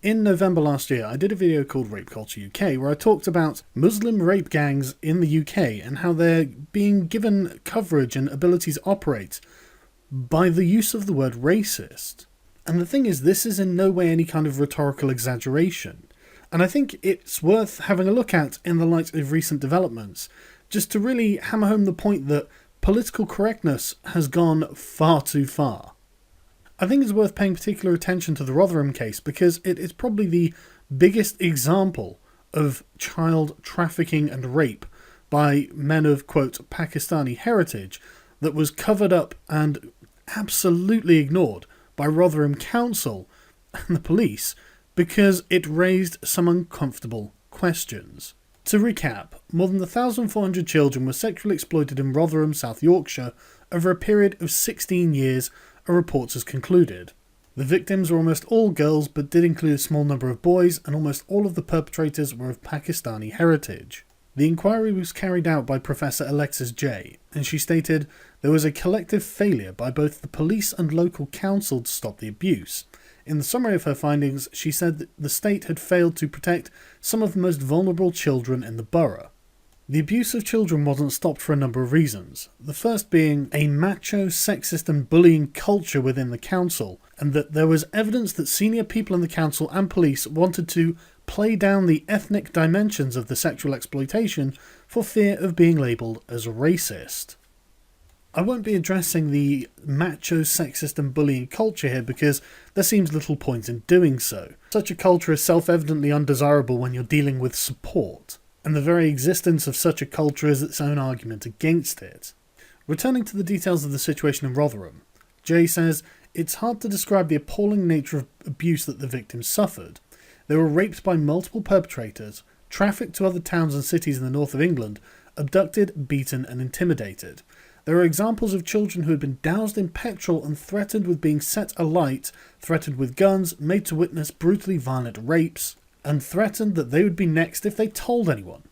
in November last year, I did a video called Rape Culture UK where I talked about Muslim rape gangs in the UK and how they're being given coverage and ability to operate by the use of the word racist. And the thing is, this is in no way any kind of rhetorical exaggeration. And I think it's worth having a look at in the light of recent developments, just to really hammer home the point that political correctness has gone far too far. I think it's worth paying particular attention to the Rotherham case because it is probably the biggest example of child trafficking and rape by men of, quote, Pakistani heritage that was covered up and absolutely ignored by Rotherham Council and the police because it raised some uncomfortable questions. To recap, more than 1,400 children were sexually exploited in Rotherham, South Yorkshire, over a period of 16 years, a report has concluded. The victims were almost all girls, but did include a small number of boys, and almost all of the perpetrators were of Pakistani heritage. The inquiry was carried out by Professor Alexis J, and she stated there was a collective failure by both the police and local council to stop the abuse. In the summary of her findings, she said that the state had failed to protect some of the most vulnerable children in the borough. The abuse of children wasn't stopped for a number of reasons, the first being a macho, sexist and bullying culture within the council, and that there was evidence that senior people in the council and police wanted to play down the ethnic dimensions of the sexual exploitation for fear of being labelled as racist. I won't be addressing the macho, sexist and bullying culture here because there seems little point in doing so. Such a culture is self-evidently undesirable when you're dealing with support, and the very existence of such a culture is its own argument against it. Returning to the details of the situation in Rotherham, Jay says, it's hard to describe the appalling nature of abuse that the victims suffered. They were raped by multiple perpetrators, trafficked to other towns and cities in the north of England, abducted, beaten and intimidated. There are examples of children who had been doused in petrol and threatened with being set alight, threatened with guns, made to witness brutally violent rapes, and threatened that they would be next if they told anyone.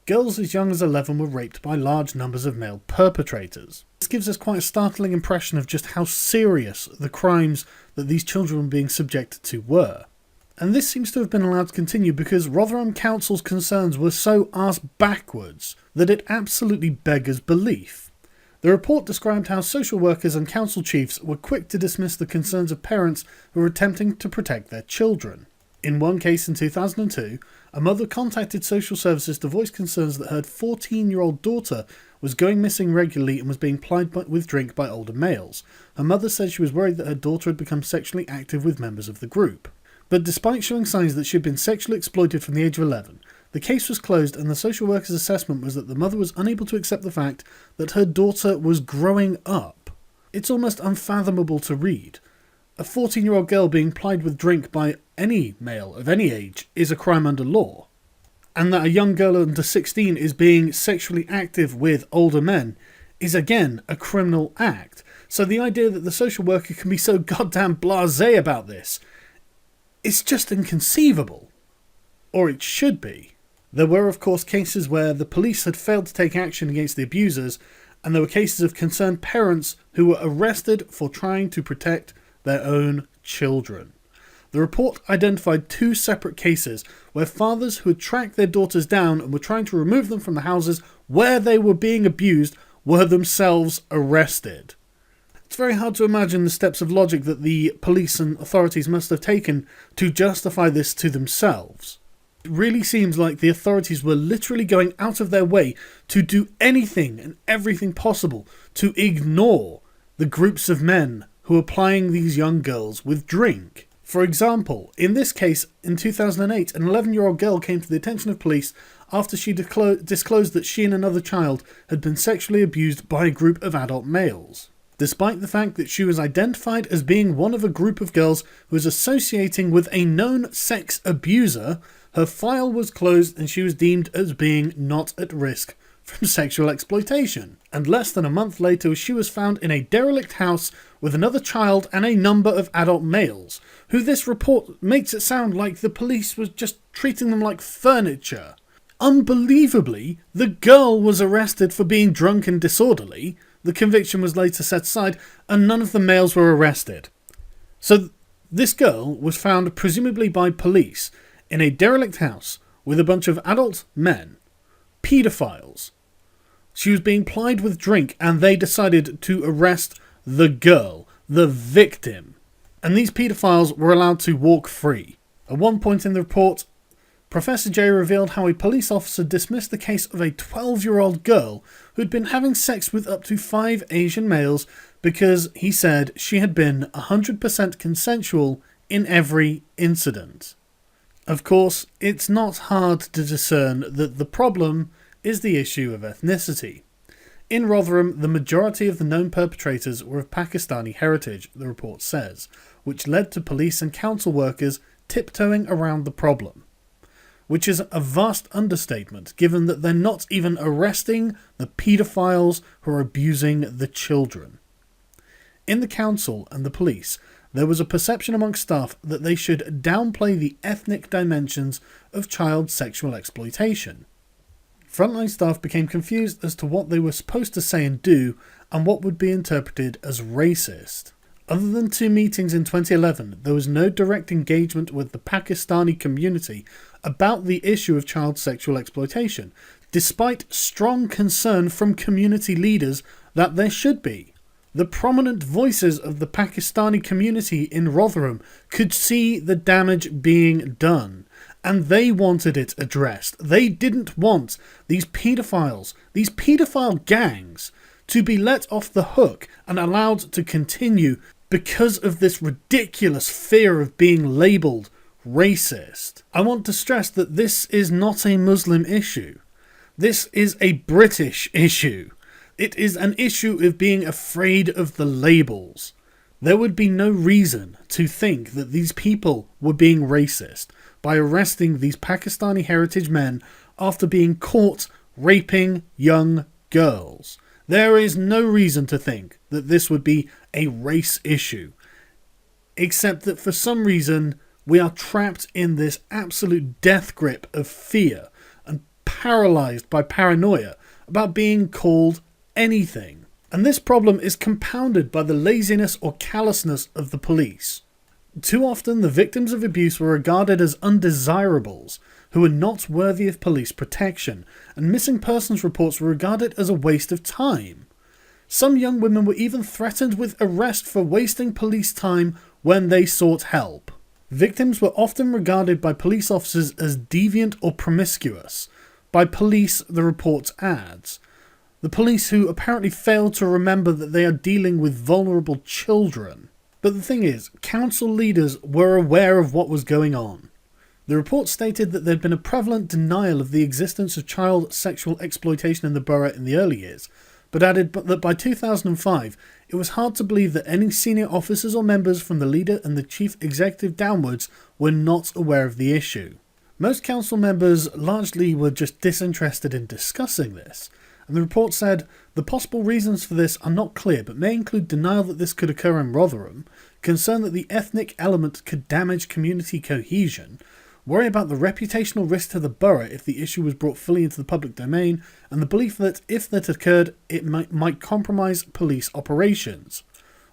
Girls as young as 11 were raped by large numbers of male perpetrators. This gives us quite a startling impression of just how serious the crimes that these children were being subjected to were. And this seems to have been allowed to continue because Rotherham Council's concerns were so arse-backwards that it absolutely beggars belief. The report described how social workers and council chiefs were quick to dismiss the concerns of parents who were attempting to protect their children. In one case in 2002, a mother contacted social services to voice concerns that her 14-year-old daughter was going missing regularly and was being plied with drink by older males. Her mother said she was worried that her daughter had become sexually active with members of the group. But despite showing signs that she had been sexually exploited from the age of 11, the case was closed and the social worker's assessment was that the mother was unable to accept the fact that her daughter was growing up. It's almost unfathomable to read. A 14-year-old girl being plied with drink by any male of any age is a crime under law. And that a young girl under 16 is being sexually active with older men is again a criminal act. So the idea that the social worker can be so goddamn blasé about this is just inconceivable. Or it should be. There were of course cases where the police had failed to take action against the abusers, and there were cases of concerned parents who were arrested for trying to protect their own children. The report identified 2 separate cases where fathers who had tracked their daughters down and were trying to remove them from the houses where they were being abused were themselves arrested. It's very hard to imagine the steps of logic that the police and authorities must have taken to justify this to themselves. It really seems like the authorities were literally going out of their way to do anything and everything possible to ignore the groups of men who were plying these young girls with drink. For example, in this case, in 2008, an 11-year-old girl came to the attention of police after she disclosed that she and another child had been sexually abused by a group of adult males. Despite the fact that she was identified as being one of a group of girls who was associating with a known sex abuser, her file was closed and she was deemed as being not at risk from sexual exploitation. And less than a month later, she was found in a derelict house with another child and a number of adult males, who this report makes it sound like the police was just treating them like furniture. Unbelievably, the girl was arrested for being drunk and disorderly, the conviction was later set aside, and none of the males were arrested. So This girl was found presumably by police in a derelict house with a bunch of adult men, paedophiles. She was being plied with drink and they decided to arrest the girl, the victim. And these paedophiles were allowed to walk free. At one point in the report, Professor J revealed how a police officer dismissed the case of a 12-year-old girl who had been having sex with up to 5 Asian males because he said she had been 100% consensual in every incident. Of course, it's not hard to discern that the problem is the issue of ethnicity. In Rotherham, the majority of the known perpetrators were of Pakistani heritage, the report says, which led to police and council workers tiptoeing around the problem. Which is a vast understatement, given that they're not even arresting the paedophiles who are abusing the children. In the council and the police, there was a perception amongst staff that they should downplay the ethnic dimensions of child sexual exploitation. Frontline staff became confused as to what they were supposed to say and do, and what would be interpreted as racist. Other than 2 meetings in 2011, there was no direct engagement with the Pakistani community about the issue of child sexual exploitation, despite strong concern from community leaders that there should be. The prominent voices of the Pakistani community in Rotherham could see the damage being done, and they wanted it addressed. They didn't want these paedophiles, these paedophile gangs, to be let off the hook and allowed to continue because of this ridiculous fear of being labelled racist. I want to stress that this is not a Muslim issue. This is a British issue. It is an issue of being afraid of the labels. There would be no reason to think that these people were being racist by arresting these Pakistani heritage men after being caught raping young girls. There is no reason to think that this would be a race issue, except that for some reason we are trapped in this absolute death grip of fear and paralysed by paranoia about being called anything. And this problem is compounded by the laziness or callousness of the police. Too often the victims of abuse were regarded as undesirables who were not worthy of police protection, and missing persons reports were regarded as a waste of time. Some young women were even threatened with arrest for wasting police time when they sought help. Victims were often regarded by police officers as deviant or promiscuous. By police, the report adds. The police who apparently fail to remember that they are dealing with vulnerable children. But the thing is, council leaders were aware of what was going on. The report stated that there had been a prevalent denial of the existence of child sexual exploitation in the borough in the early years, but added that by 2005 it was hard to believe that any senior officers or members from the leader and the chief executive downwards were not aware of the issue. Most council members largely were just disinterested in discussing this, and the report said the possible reasons for this are not clear but may include denial that this could occur in Rotherham, concern that the ethnic element could damage community cohesion, worry about the reputational risk to the borough if the issue was brought fully into the public domain, and the belief that if that occurred it might compromise police operations.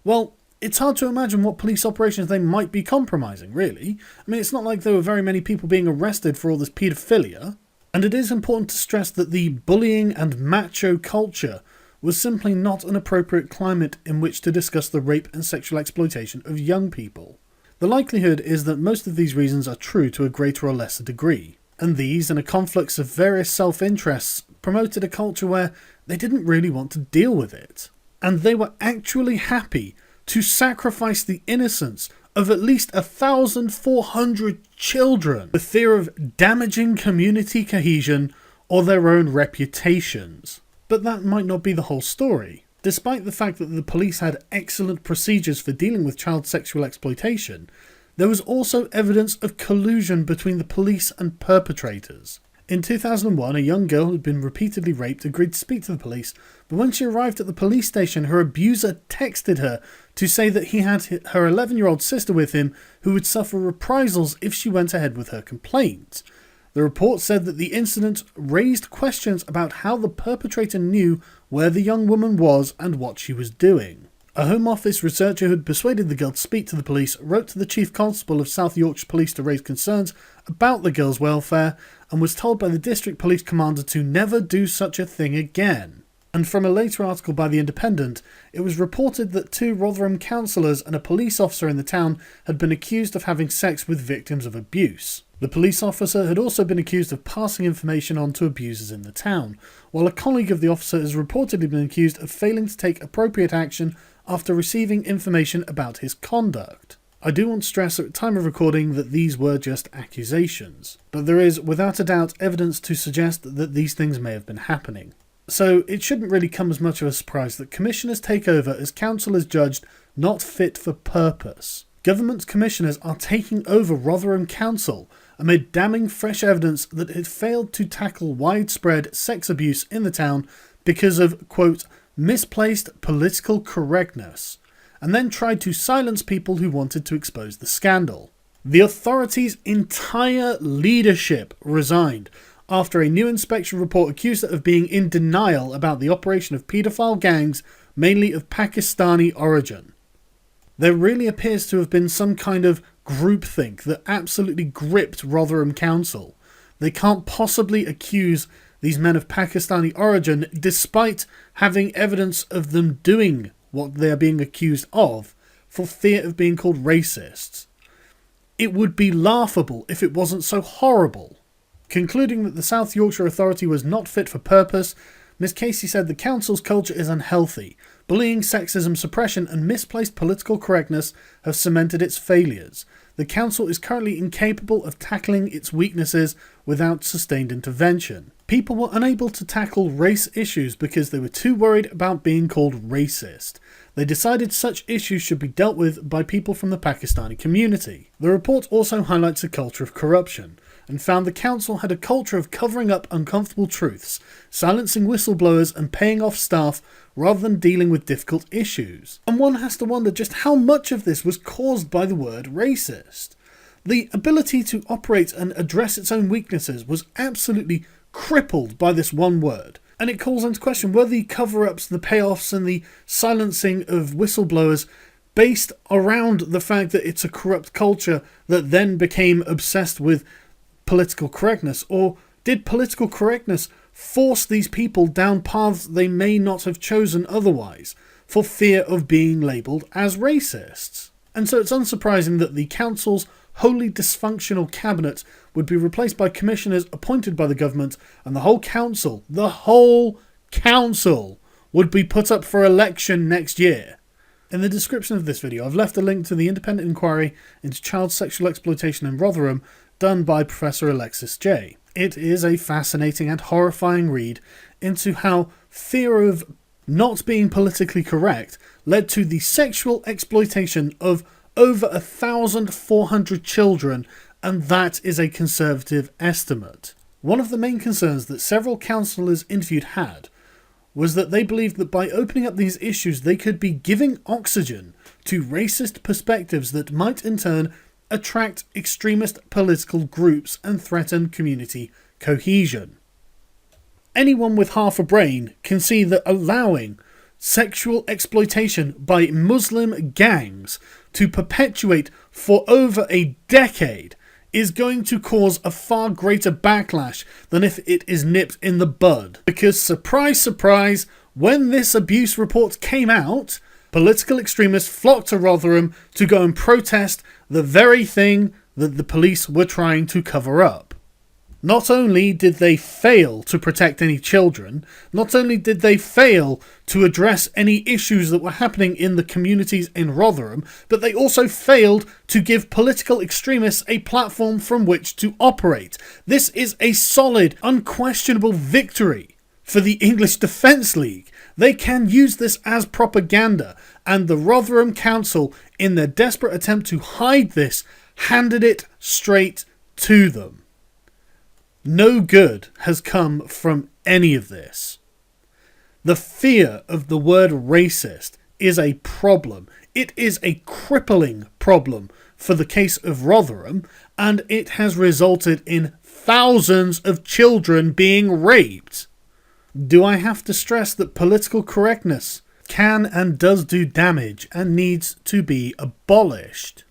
Well, it's hard to imagine what police operations they might be compromising, really. I mean, it's not like there were very many people being arrested for all this paedophilia. And it is important to stress that the bullying and macho culture was simply not an appropriate climate in which to discuss the rape and sexual exploitation of young people. The likelihood is that most of these reasons are true to a greater or lesser degree, and these and a conflux of various self-interests promoted a culture where they didn't really want to deal with it. And they were actually happy to sacrifice the innocence of at least 1,400 children for fear of damaging community cohesion or their own reputations. But that might not be the whole story. Despite the fact that the police had excellent procedures for dealing with child sexual exploitation, there was also evidence of collusion between the police and perpetrators. In 2001, a young girl who had been repeatedly raped agreed to speak to the police, but when she arrived at the police station, her abuser texted her to say that he had her 11-year-old sister with him who would suffer reprisals if she went ahead with her complaint. The report said that the incident raised questions about how the perpetrator knew where the young woman was and what she was doing. A Home Office researcher who had persuaded the girl to speak to the police wrote to the Chief Constable of South Yorkshire Police to raise concerns about the girl's welfare and was told by the District Police Commander to never do such a thing again. And from a later article by The Independent, it was reported that 2 Rotherham councillors and a police officer in the town had been accused of having sex with victims of abuse. The police officer had also been accused of passing information on to abusers in the town, while a colleague of the officer has reportedly been accused of failing to take appropriate action after receiving information about his conduct. I do want to stress at the time of recording that these were just accusations, but there is without a doubt evidence to suggest that these things may have been happening. So it shouldn't really come as much of a surprise that commissioners take over as council is judged not fit for purpose. Government's commissioners are taking over Rotherham Council amid damning fresh evidence that it failed to tackle widespread sex abuse in the town because of, quote, misplaced political correctness, and then tried to silence people who wanted to expose the scandal. The authorities' entire leadership resigned after a new inspection report accused it of being in denial about the operation of paedophile gangs, mainly of Pakistani origin. There really appears to have been some kind of groupthink that absolutely gripped Rotherham Council. They can't possibly accuse these men of Pakistani origin despite having evidence of them doing what they are being accused of for fear of being called racists. It would be laughable if it wasn't so horrible. Concluding that the South Yorkshire Authority was not fit for purpose, Ms Casey said the council's culture is unhealthy. Bullying, sexism, suppression and misplaced political correctness have cemented its failures. The council is currently incapable of tackling its weaknesses without sustained intervention. People were unable to tackle race issues because they were too worried about being called racist. They decided such issues should be dealt with by people from the Pakistani community. The report also highlights a culture of corruption, and found the council had a culture of covering up uncomfortable truths, silencing whistleblowers and paying off staff rather than dealing with difficult issues. And one has to wonder just how much of this was caused by the word racist. The ability to operate and address its own weaknesses was absolutely crippled by this one word. And it calls into question were the cover-ups, the payoffs and the silencing of whistleblowers based around the fact that it's a corrupt culture that then became obsessed with political correctness, or did political correctness force these people down paths they may not have chosen otherwise for fear of being labelled as racists? And so it's unsurprising that the council's wholly dysfunctional cabinet would be replaced by commissioners appointed by the government, and the whole council would be put up for election next year. In the description of this video I've left a link to the independent inquiry into child sexual exploitation in Rotherham done by Professor Alexis J. It is a fascinating and horrifying read into how fear of not being politically correct led to the sexual exploitation of over 1,400 children, and that is a conservative estimate. One of the main concerns that several councillors interviewed had was that they believed that by opening up these issues they could be giving oxygen to racist perspectives that might in turn attract extremist political groups and threaten community cohesion. Anyone with half a brain can see that allowing sexual exploitation by Muslim gangs to perpetuate for over a decade is going to cause a far greater backlash than if it is nipped in the bud. Because surprise, surprise, when this abuse report came out, political extremists flocked to Rotherham to go and protest the very thing that the police were trying to cover up. Not only did they fail to protect any children, not only did they fail to address any issues that were happening in the communities in Rotherham, but they also failed to give political extremists a platform from which to operate. This is a solid, unquestionable victory for the English Defence League. They can use this as propaganda, and the Rotherham Council, in their desperate attempt to hide this, handed it straight to them. No good has come from any of this. The fear of the word racist is a problem. It is a crippling problem for the case of Rotherham, and it has resulted in thousands of children being raped. Do I have to stress that political correctness can and does do damage and needs to be abolished.